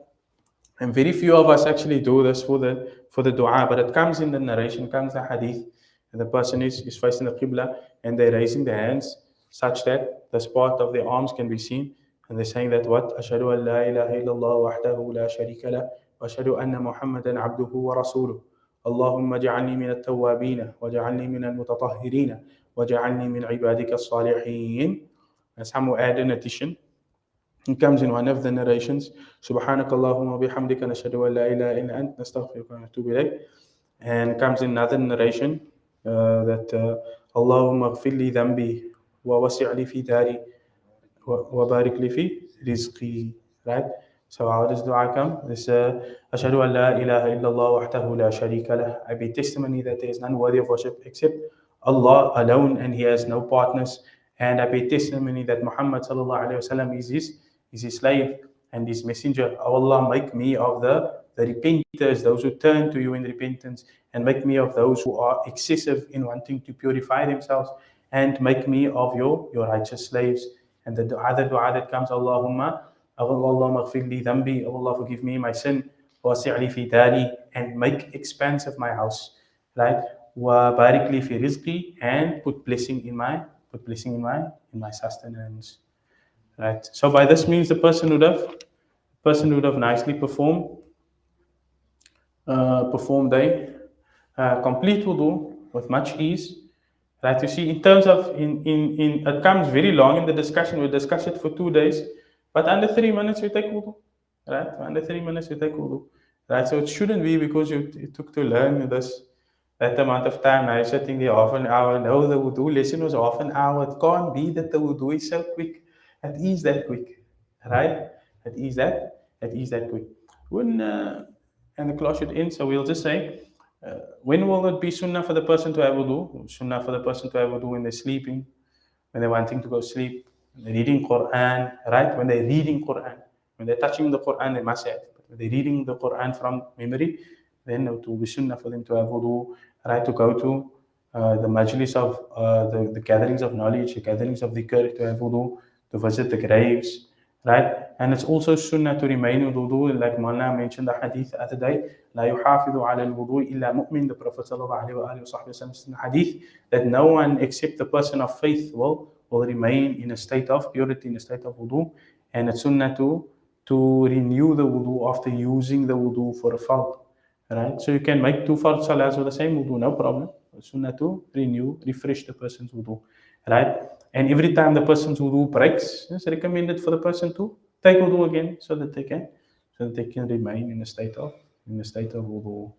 and very few of us actually do this for the dua, but it comes in the narration, comes the hadith, and the person is facing the Qibla, and they're raising their hands such that this part of their arms can be seen, and they're saying that what? أشهد أن لا إله إلا الله وحده لا شريك له وأشهد أن محمدا عبده ورسوله اللهم اجعلني من التوابين واجعلني من المتطهرين واجعلني من عبادك الصالحين. And some will add in addition. It comes in one of the narrations. سبحانك اللهم وبحمدك نشهد أن لا إله إلا أنت نستغفرك ونتوب إليك. And it comes in another narration that اللهم اغفر لي ذنبي ووسع لي في داري وبارك لي في رزقي. Right? So how does dua come? This أشهد أن لا إله إلا الله وحده لا شريك له. I bear testimony that there is none worthy of worship except Allah alone, and He has no partners. And I bear testimony that Muhammad sallallahu alaihi wasallam is his slave and his messenger. O Allah, make me of the repenters, those who turn to you in repentance, and make me of those who are excessive in wanting to purify themselves, and make me of your righteous slaves. And the other dua that comes, Allahumma maghfir li dhanbi, Allah forgive me my sin, wasi' li fi dari, and make expansive my house, right? Wa barik li fi rizqi, and put blessing in my sustenance, right? So by this means the person would have nicely performed a complete wudu with much ease. Right, you see, in terms of in it comes very long in the discussion. We'll discuss it for 2 days, but under 3 minutes you take wudu. Right, under 3 minutes you take wudu. Right, so it shouldn't be because it took to learn that amount of time. Now you're sitting there half an hour. No, the wudu lesson was half an hour. It can't be that the wudu is so quick. It is that quick, right? It is that quick. When and the class should end, so we'll just say. When will it be sunnah for the person to have wudu? Sunnah for the person to have wudu when they're sleeping, when they're wanting to go sleep, when they're reading Quran, right? When they're reading Quran, when they're touching the Quran, they must have. But when they're reading the Quran from memory, then it will be sunnah for them to have wudu, right? To go to the majlis of the gatherings of knowledge, the gatherings of dhikr, to have wudu, to visit the graves, right? And it's also sunnah to remain with wudu, like Mawlana mentioned the hadith the other day, لا يحافظ على الوضوء إلا مؤمن. The Prophet sallallahu alaihi wasallam said in the hadith that no one except the person of faith will remain in a state of purity, in a state of wudu. And it's sunnah to renew the wudu after using the wudu for a fard, right? So you can make 2 fard salahs with the same wudu, no problem. It's sunnah to refresh the person's wudu, right? And every time the person's wudu breaks, it's recommended for the person to take wudu again so that they can remain in a state of wudu.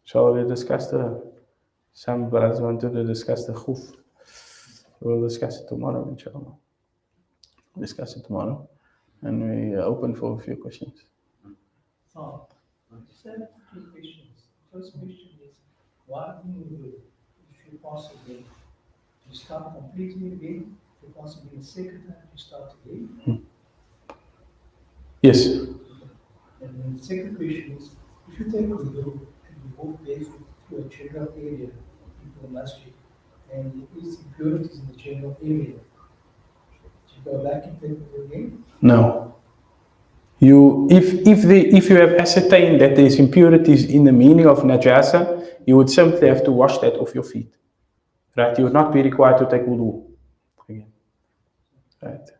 So we discussed some brothers wanted to discuss the khuf. We'll discuss it tomorrow, inshallah. Discuss it tomorrow, and we are open for a few questions. So, just have 2 questions. First question is, what do you do if you possibly you start completely again? If you possibly the second time you start again? Yes. And then the second question is, if you take wudu and you walk barefoot through a general area into the masjid, and there is impurities in the general area, do you go back and take wudu again? No. If you have ascertained that there is impurities in the meaning of najasa, you would simply have to wash that off your feet. Right? You would not be required to take wudu again. Right?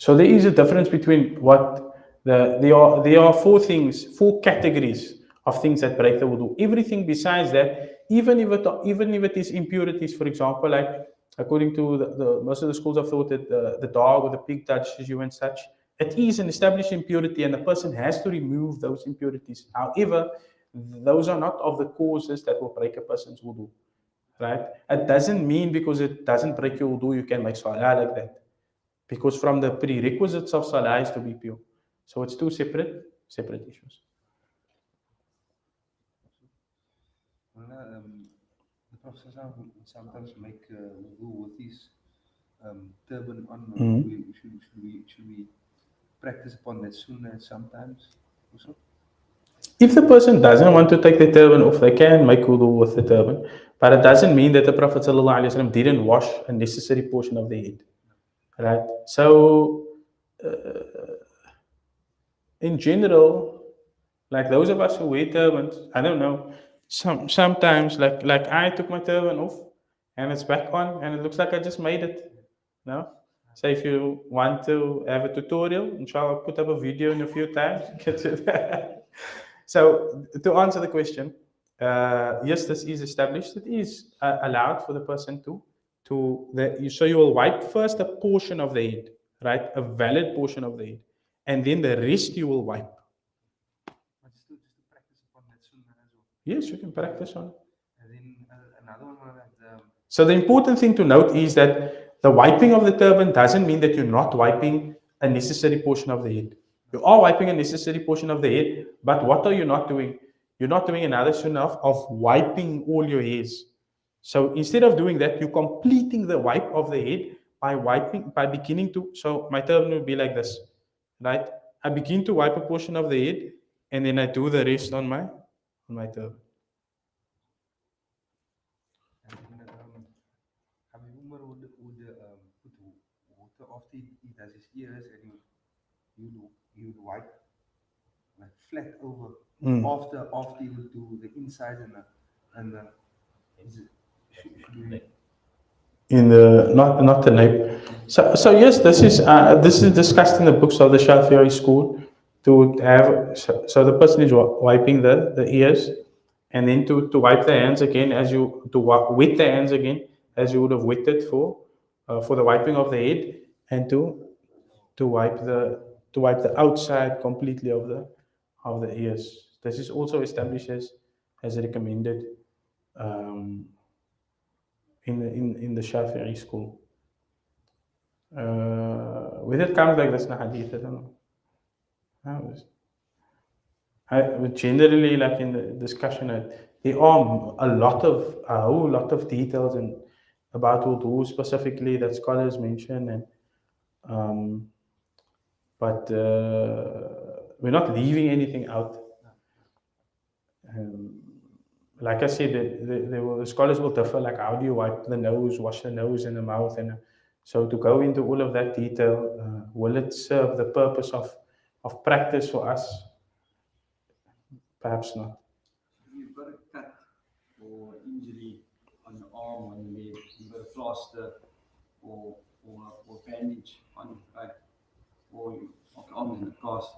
So there is a difference between what there are 4 categories of things that break the wudu. Everything besides that, even if it is impurities, for example, like according to the most of the schools of thought that the dog or the pig touches you and such, it is an established impurity, and the person has to remove those impurities. However, those are not of the causes that will break a person's wudu. Right? It doesn't mean because it doesn't break your wudu, you can make salah like that. Because from the prerequisites of salah is to be pure. So it's 2 separate issues. The Prophet would sometimes make wudu with his turban on. Should we practice upon that sunnah sometimes also? If the person doesn't want to take the turban off, they can make wudu with the turban. But it doesn't mean that the Prophet ﷺ didn't wash a necessary portion of the head. Right? So, in general, Like those of us who wear turbans, I don't know. Sometimes like I took my turban off and it's back on and it looks like I just made it. No? So if you want to have a tutorial, inshallah, I'll put up a video in a few times. Get it. So to answer the question, yes, this is established. It is allowed for the person so you will wipe first a portion of the head, right? A valid portion of the head, and then the rest you will wipe. But just to practice upon that sunnah as well. Yes, you can practice on. And then another one that So the important thing to note is that the wiping of the turban doesn't mean that you're not wiping a necessary portion of the head. You are wiping a necessary portion of the head, but what are you not doing? You're not doing another sunnah of wiping all your hairs. So instead of doing that, you're completing the wipe of the head by beginning to. So my turban will be like this, right? I begin to wipe a portion of the head, and then I do the rest on my turban. and then Habib Umar would put water after he does his ears, and he would wipe like flat over after he would do the inside and the is it, should we In the not the nape. So yes, this is discussed in the books of the Shafi'i school to have so the person is wiping the ears and then to wipe the hands again as you to wet the hands again as you would have wetted for the wiping of the head and to wipe the outside completely of the ears. This is also established as recommended um, in the Shafi'i school. Whether it comes like this in a hadith, I don't know. How is- but generally, like in the discussion, there are a whole lot of details and about wudu specifically that scholars mention, and um, but we're not leaving anything out. Um, like I said, the scholars will differ. Like, how do you wipe the nose, wash the nose and the mouth, and so to go into all of that detail, will it serve the purpose of practice for us? Perhaps not. You've got a cut or injury on your arm, on your leg, you've got a plaster or bandage on it, right? Or you of your arm in a cast.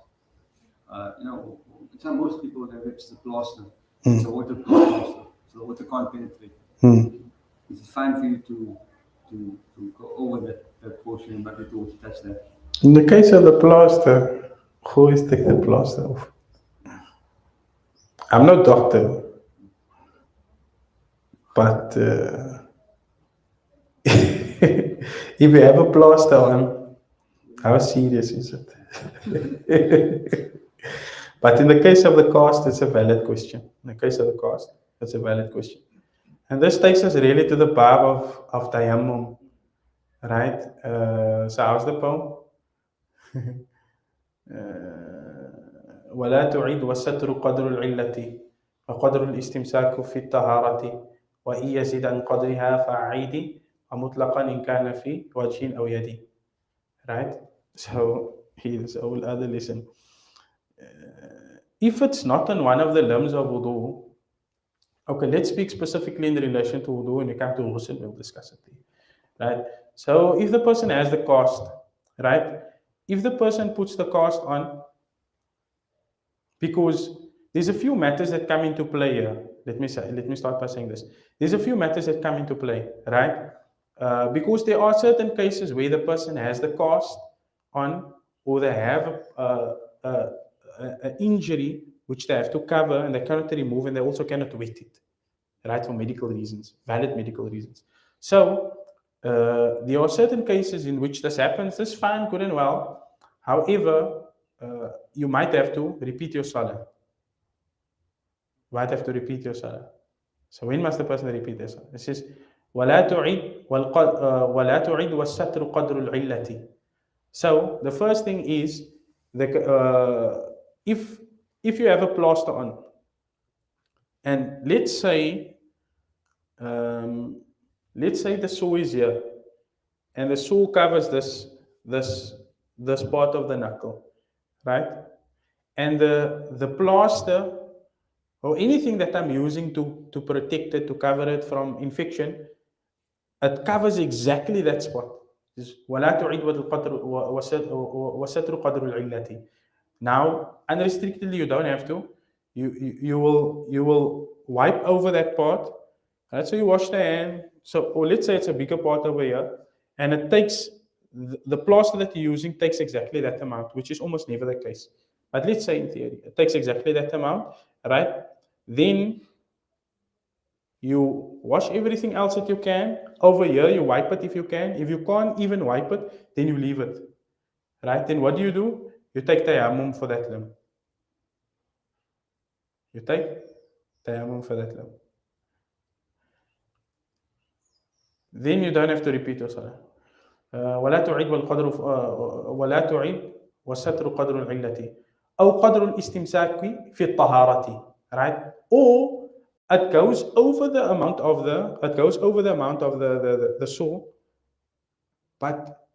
It's not most people that have just a plaster. It's a waterproof plaster, so the water can't penetrate. Is it fine for you to go over that portion and not let the water touch that? In the case of the plaster, always take the plaster off. I'm no doctor, but if you have a plaster on, how serious is it? But in the case of the cast, it's a valid question. In the case of the cast, it's a valid question. And this takes us really to the bab of tayammum, right? So how's the poem? ولا تعيد والستر قدر العلة وقدر الاستمساك في الطهارة وإن يزيد عن قدرها فأعيد ومطلقا إن كان في وجه أو يد. Right? So here's a whole other lesson. If it's not on one of the limbs of wudu, okay, let's speak specifically in relation to wudu. When we come to ghusl, we'll discuss it there. Right? So if the person has the cast, right? If the person puts the cast on, because there's a few matters that come into play here. Let me start by saying this. There's a few matters that come into play, right? Because there are certain cases where the person has the cast on, or they have an injury which they have to cover and they cannot remove, and they also cannot wet it, right? For medical reasons, valid medical reasons. So there are certain cases in which this happens. This is fine, good and well. However, you might have to repeat your salah. You might have to repeat your salah. So when must the person repeat their salah? It says, وَلَا تُعِدْ وَالسَّتْرُ قَدْرُ الْعِلَّةِ. So the first thing is, if you have a plaster on, and let's say the sore is here, and the sore covers this part of the knuckle, right? and the plaster or anything that I'm using to protect it, to cover it from infection, it covers exactly that spot. ولا تعيد وستر قدر العلة. Now, unrestrictedly, you don't have to. You will wipe over that part. Right? So you wash the hand. So, or let's say it's a bigger part over here, and it takes the plaster that you're using takes exactly that amount, which is almost never the case. But let's say in theory, it takes exactly that amount, right? Then you wash everything else that you can. Over here, you wipe it if you can. If you can't even wipe it, then you leave it. Right? Then what do? You take tayammum for that limb. You take tayammum for that limb. Then you don't have to repeat your salah. ولا تعيد والقدر ولا تعيد والستر قدر العلة أو قدر الاستمساك في الطهارة. Right? Or it goes over the amount of the sore, but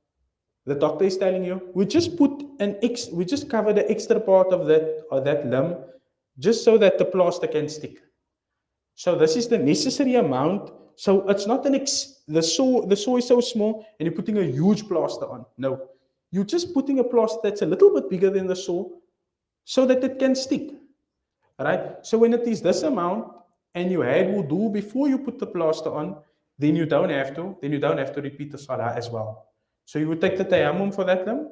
the doctor is telling you we just cover the extra part of that limb just so that the plaster can stick. So this is the necessary amount. So it's not the sore is so small and you're putting a huge plaster on. No, you're just putting a plaster that's a little bit bigger than the sore so that it can stick. Right? So when it is this amount and you had wudu before you put the plaster on, then you don't have to repeat the salah as well. So you would take the tayammum for that limb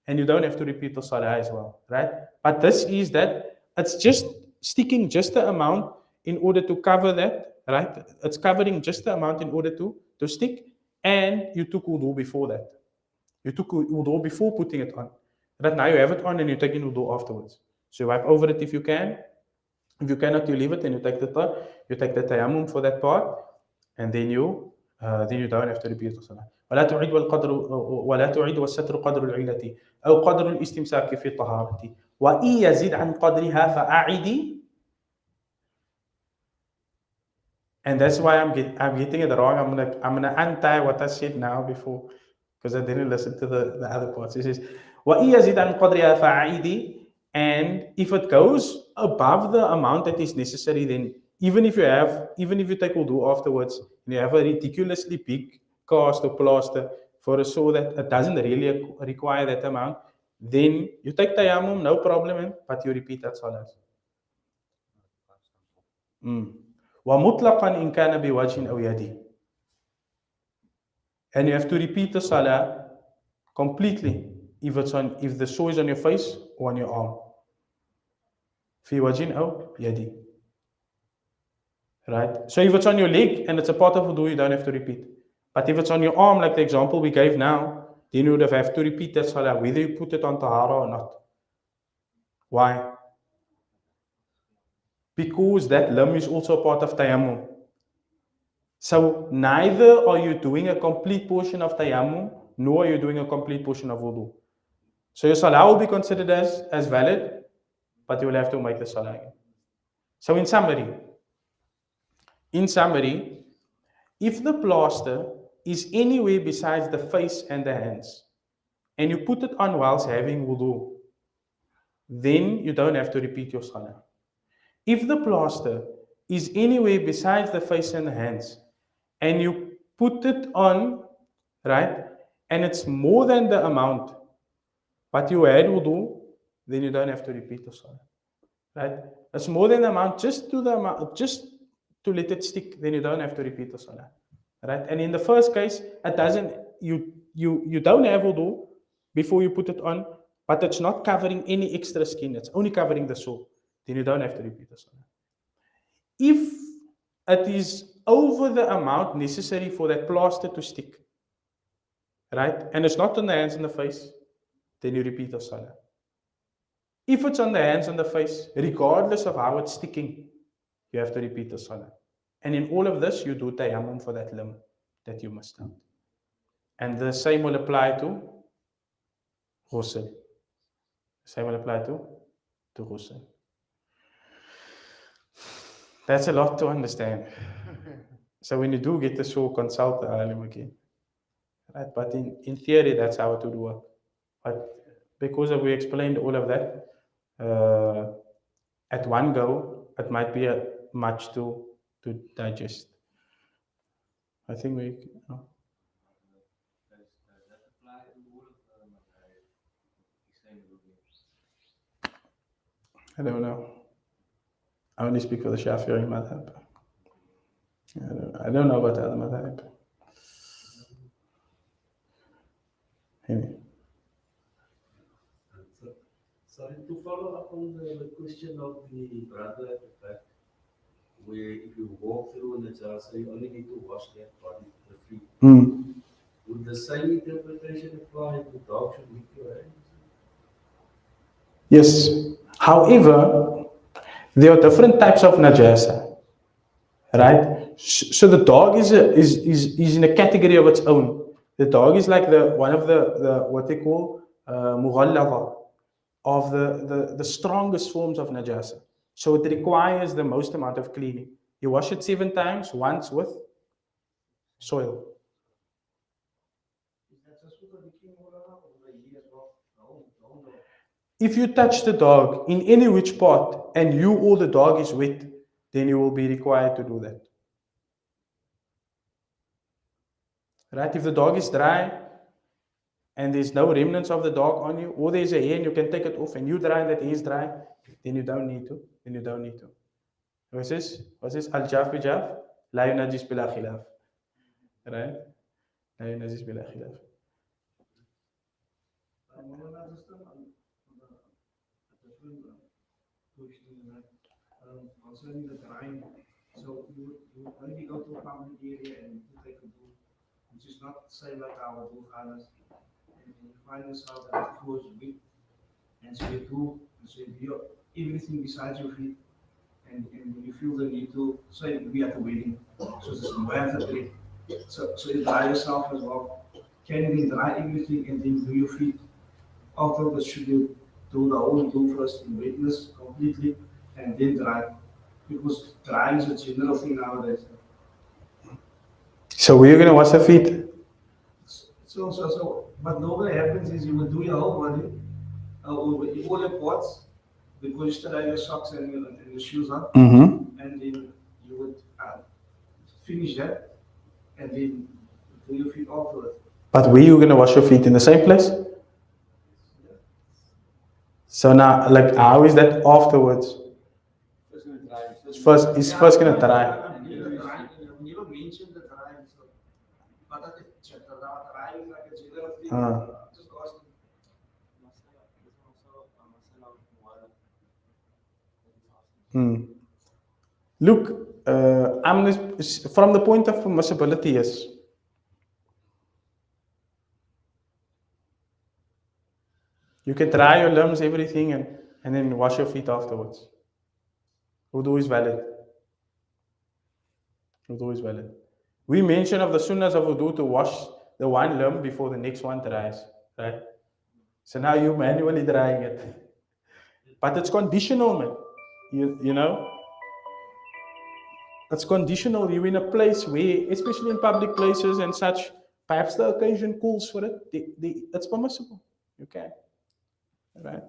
and you don't have to repeat the salah as well. Right? But this is that it's just sticking just the amount in order to cover that, right? It's covering just the amount in order to stick, and you took wudu before that. You took wudu before putting it on. Right now you have it on and you're taking wudu afterwards. So you wipe over it if you can. If you cannot, you leave it and you take the tayammum for that part, and then you don't have to repeat the salah. ولا تعيد والستر قدر العلة أو قدر الاستمساك في الطهارة وإن يزيد عن قدرها فأعدي. And that's why I'm getting it wrong. I'm gonna untie what I said now before because I didn't listen to the other parts. It says وإن يزيد عن قدرها فأعدي. And if it goes above the amount that is necessary, then even if you take wudu afterwards and you have a ridiculously big cast or plaster for a sore that it doesn't really require that amount, then you take tayammum, no problem, but you repeat that salah. ومطلقا إن كان بوجه أو يد. And you have to repeat the salah completely if the sore is on your face or on your arm. في وجه أو يد. Right? So if it's on your leg and it's a part of wudu, you don't have to repeat. But if it's on your arm, like the example we gave now, then you would have to repeat that salah, whether you put it on tahara or not. Why? Because that limb is also a part of tayammum. So neither are you doing a complete portion of tayammum, nor are you doing a complete portion of wudu. So your salah will be considered as valid, but you will have to make the salah again. So in summary, if the plaster is anywhere besides the face and the hands, and you put it on whilst having wudu, then you don't have to repeat your salah. If the plaster is anywhere besides the face and the hands, and you put it on, right, and it's more than the amount, but you had wudu, then you don't have to repeat the salah. Right? It's more than the amount, just to let it stick, then you don't have to repeat the salah. Right? And in the first case, it doesn't you don't have wudu before you put it on, but it's not covering any extra skin, it's only covering the sore. Then you don't have to repeat the salah. If it is over the amount necessary for that plaster to stick, right? And it's not on the hands and the face, then you repeat the salah. If it's on the hands and the face, regardless of how it's sticking, you have to repeat the salah. And in all of this, you do tayammum for that limb that you must out. And the same will apply to ghusl. The same will apply to ghusl. That's a lot to understand. So when you do get the sore, consult the alim again. Right? But in theory, that's how it would work. But because we explained all of that, uh, at one go, it might be much to digest. I think we. Does that apply to all of the Islamic beliefs? I don't know. I only speak for the Shafi'i madhab. I don't know about the other madhab. Anyway. So, sorry, to follow up on the question of the brother at the back, where if you walk through Najasa, you only need to wash that body, the feet. Mm. Would the same interpretation apply if the dog should lick your hand? Yes. However, there are different types of najasa, right? So the dog is in a category of its own. The dog is like the one of the what they call mughallada, of the strongest forms of najasa. So it requires the most amount of cleaning. You wash it 7 times, once with soil. Is that just with the licking or the ear as well? No. If you touch the dog in any which part and you or the dog is wet, then you will be required to do that. Right? If the dog is dry and there's no remnants of the dog on you, or there's a hair and you can take it off and you dry and that hair is dry, then you don't need to. Then you don't need to. What's this? Al-jaf bijaf, la yunajis bila khilaf. Right? La yunajis bila khilaf. Moulana, just a different question concerning the drying. So you would maybe go to a public area and you take a booth, which is not the same like our booth others, and you find yourself that the floor is weak, and so you do everything besides your feet, and you feel the need to say be at the wedding, so it's mandatory. So you dry yourself as well. Can you then dry everything and then do your feet? Afterwards, should you do the whole do first in wetness completely and then dry? Because drying is a general thing nowadays. So were you gonna wash the feet? But normally happens is you will do your whole body, all your parts, because you still have your socks and your shoes on, Mm-hmm. and then you would finish that, and then do your feet afterwards. But were you gonna wash your feet in the same place? So now, like, how is that afterwards? First going to try. First gonna dry. I never mentioned the drying, so, but that drying is like a general thing. Just ask. Look, from the point of permissibility, yes. You can dry your limbs, everything, and then wash your feet afterwards. Wudu is valid. Wudu is valid. We mentioned of the sunnahs of wudu to wash the one limb before the next one dries, right? So now you're manually drying it. But it's conditional, man. You know? It's conditional. You're in a place where, especially in public places and such, perhaps the occasion calls for it. It's permissible. You can. Right?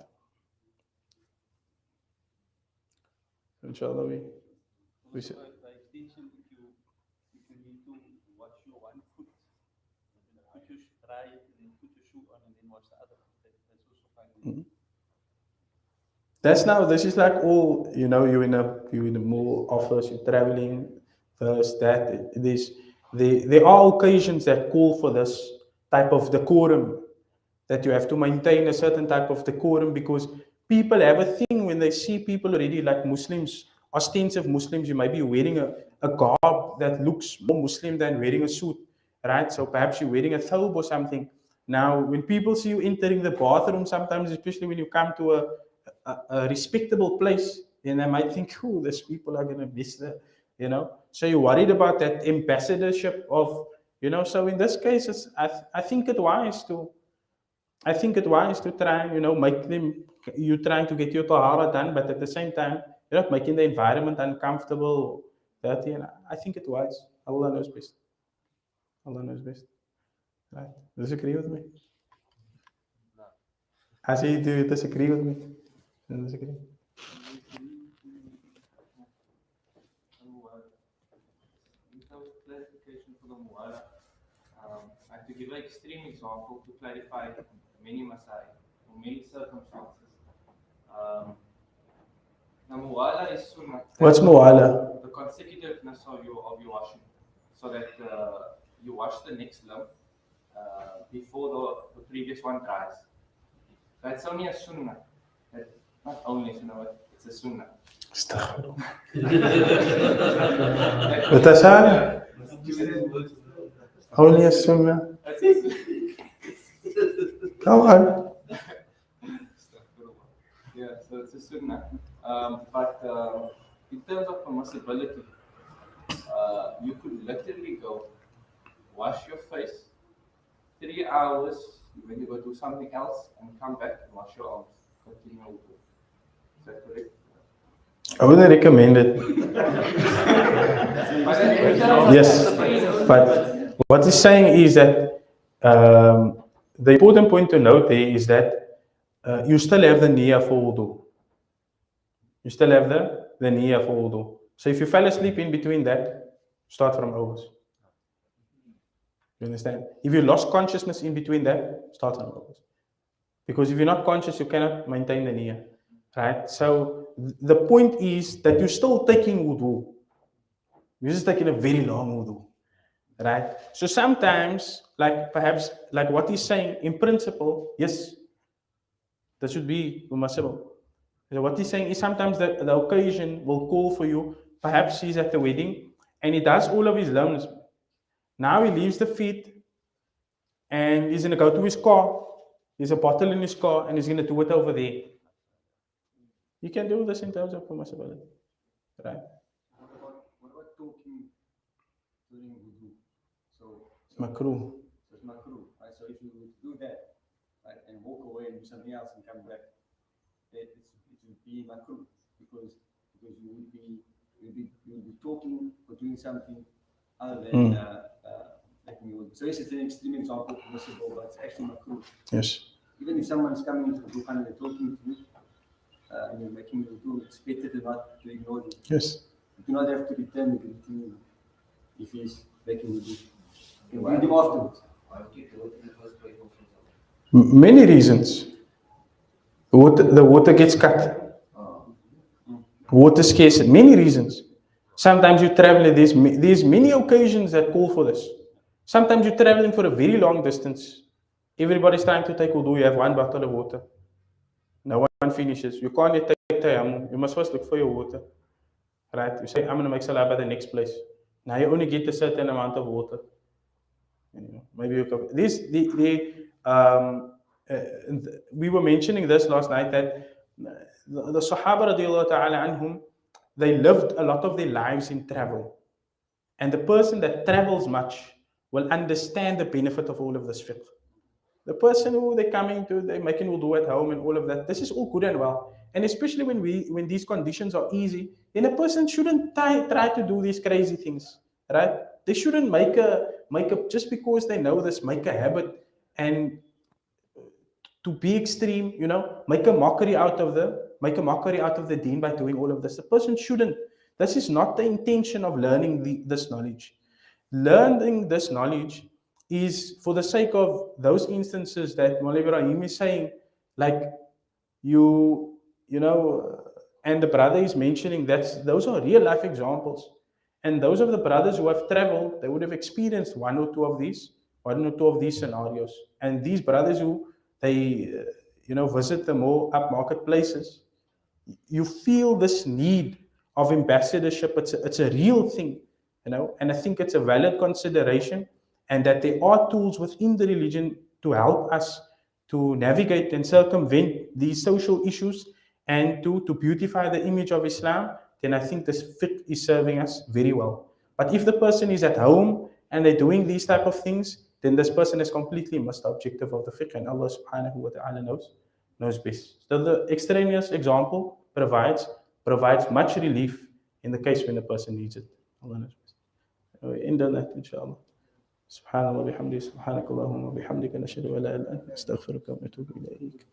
Inshallah, we should. By extension, if you need to wash your one foot, put your dry it and then put your shoe on and then wash the other foot. That's also fine. This is like all, you're in a mall office, you're traveling, this, that. There are occasions that call for this type of decorum, that you have to maintain a certain type of decorum, because people have a thing when they see people already like Muslims, ostensive Muslims, you might be wearing a garb that looks more Muslim than wearing a suit, right? So perhaps you're wearing a thawb or something. Now, when people see you entering the bathroom, sometimes, especially when you come to a respectable place, then they might think, oh, these people are going to miss So you're worried about that ambassadorship of, so in this case, I think it wise to try and, make them, you're trying to get your tahara done, but at the same time, you're not making the environment uncomfortable or dirty. And I think it's wise. Allah knows best. Allah knows best. Right? Disagree with me? I say you do disagree with me. You disagree? In terms of clarification for the muwala, I have to give an extreme example to clarify many masai or many circumstances. The muwala is sunnah. What's muwala? The consecutiveness of your washing, so that you wash the next limb before the previous one dries. That's only a sunnah. That's not only a sunnah, but it's a sunnah. Astaghfirullah. Mutasal? Only a sunnah. Come on. Yeah, so it's a sunnah. But in terms of permissibility, you could literally go wash your face 3 hours when you go do something else and come back and wash your arms. Continue with it. Is that correct? I wouldn't recommend it. Yes, but what he's saying is that the important point to note there is that you still have the niyyah for wudu. You still have the niyyah for wudu. So if you fell asleep in between that, start from overs. You understand? If you lost consciousness in between that, start from overs. Because if you're not conscious, you cannot maintain the niyyah. Right? So the point is that you're still taking wudu. You're just taking a very long wudu. Right? So sometimes, like perhaps, like what he's saying, in principle, yes, that should be permissible. So what he's saying is sometimes the occasion will call for you. Perhaps he's at the wedding and he does all of his limbs. Now he leaves the feet and he's going to go to his car. There's a bottle in his car and he's going to do it over there. You can do this in terms of permissibility. Right? What about talking during wudu? So Makruh. So it's makruh, right? So if you would do that, right, and walk away and do something else and come back, it would be makruh because you would be talking or doing something other than making your wudu. So this is an extreme example, permissible, but it's actually makruh. Yes. Even if someone's coming into the wudu and they're talking to you and you're making wudu, it's better to ignore you. Yes. You do not have to return the greeting if he's making wudu. You can greet him afterwards. Why would you do it in the first place? Many reasons. The water gets cut. Water scarcity. Many reasons. Sometimes you travel. There's many occasions that call for this. Sometimes you're traveling for a very long distance. Everybody's trying to take wudu. You have one bottle of water. No one finishes. You can't yet take tayammum. You must first look for your water. Right? You say, I'm going to make salah by the next place. Now you only get a certain amount of water. Maybe you can. We were mentioning this last night that the Sahaba radiallahu ta'ala anhum, they lived a lot of their lives in travel. And the person that travels much will understand the benefit of all of this fiqh. The person who they're coming to, they're making wudu at home and all of that, this is all good and well. And especially when these conditions are easy, then a person shouldn't try to do these crazy things, right? They shouldn't make a just because they know this, make a habit and to be extreme, make a mockery out of the deen by doing all of this. The person shouldn't. This is not the intention of learning this knowledge. Learning this knowledge is for the sake of those instances that Maulana Ibrahim is saying, like and the brother is mentioning that those are real life examples. And those of the brothers who have traveled, they would have experienced one or two of these scenarios. And these brothers who they visit the more upmarket places, you feel this need of ambassadorship. It's a real thing, and I think it's a valid consideration, and that there are tools within the religion to help us to navigate and circumvent these social issues and to beautify the image of Islam. Then I think this fiqh is serving us very well. But if the person is at home and they're doing these type of things, then this person has completely missed the objective of the fiqh, and Allah subhanahu wa ta'ala knows best. So the extraneous example provides much relief in the case when the person needs it. Allah knows best. We end on that, inshallah. سبحان الله وبحمده سبحانك اللهم وبحمدك نشهد أن لا إله إلا أنت نستغفرك ونتوب إليك